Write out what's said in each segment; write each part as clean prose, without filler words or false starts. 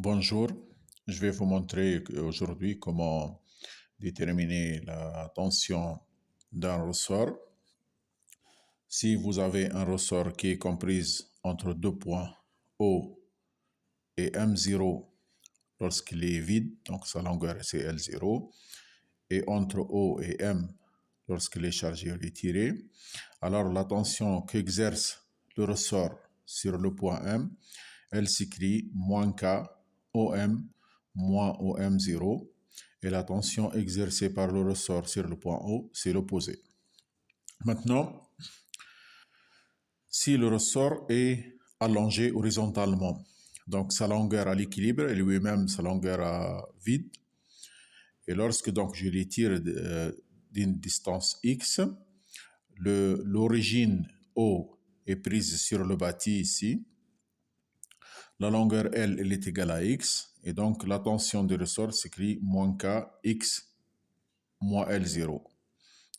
Bonjour, je vais vous montrer aujourd'hui comment déterminer la tension d'un ressort. Si vous avez un ressort qui est compris entre deux points O et M0 lorsqu'il est vide, donc sa longueur c'est L0, et entre O et M lorsqu'il est chargé ou retiré, alors la tension qu'exerce le ressort sur le point M, elle s'écrit moins K OM moins OM0, et la tension exercée par le ressort sur le point O, c'est l'opposé. Maintenant, si le ressort est allongé horizontalement, donc sa longueur à l'équilibre et lui-même sa longueur à vide, et lorsque donc je les tire d'une distance X, l'origine O est prise sur le bâti ici, la longueur L elle est égale à X, et donc la tension du ressort s'écrit moins K X moins L0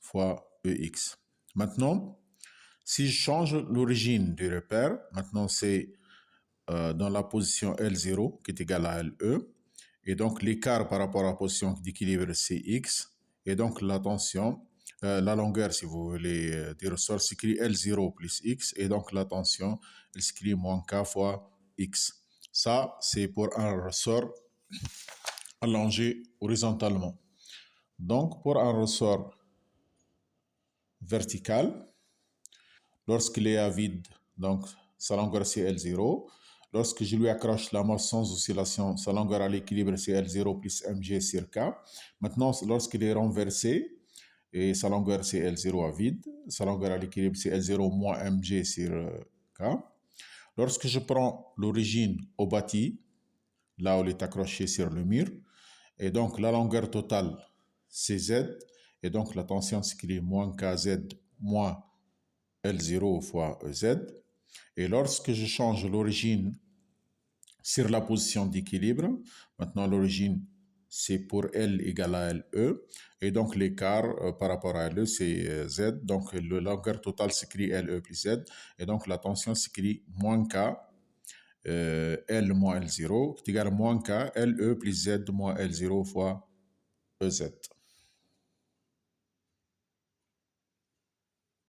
fois EX. Maintenant, si je change l'origine du repère, maintenant c'est dans la position L0 qui est égale à LE, et donc l'écart par rapport à la position d'équilibre c'est X, et donc la tension, la longueur si vous voulez du ressort s'écrit L0 plus X, et donc la tension elle s'écrit moins K fois X. Ça c'est pour un ressort allongé horizontalement. Donc pour un ressort vertical, lorsqu'il est à vide, donc sa longueur c'est L0. Lorsque je lui accroche la masse sans oscillation, sa longueur à l'équilibre c'est L0 plus mg sur K. Maintenant, lorsqu'il est renversé, et sa longueur c'est L0 à vide, sa longueur à l'équilibre c'est L0 moins mg sur K. Lorsque je prends l'origine au bâti, là où il est accroché sur le mur, et donc la longueur totale c'est Z, et donc la tension s'écrit moins Kz moins L0 fois EZ. Et lorsque je change l'origine sur la position d'équilibre, maintenant l'origine c'est pour L égale à LE, et donc l'écart par rapport à LE c'est Z, donc la longueur totale s'écrit LE plus Z, et donc la tension s'écrit moins K L moins L0 qui est égal à moins K LE plus Z moins L0 fois EZ.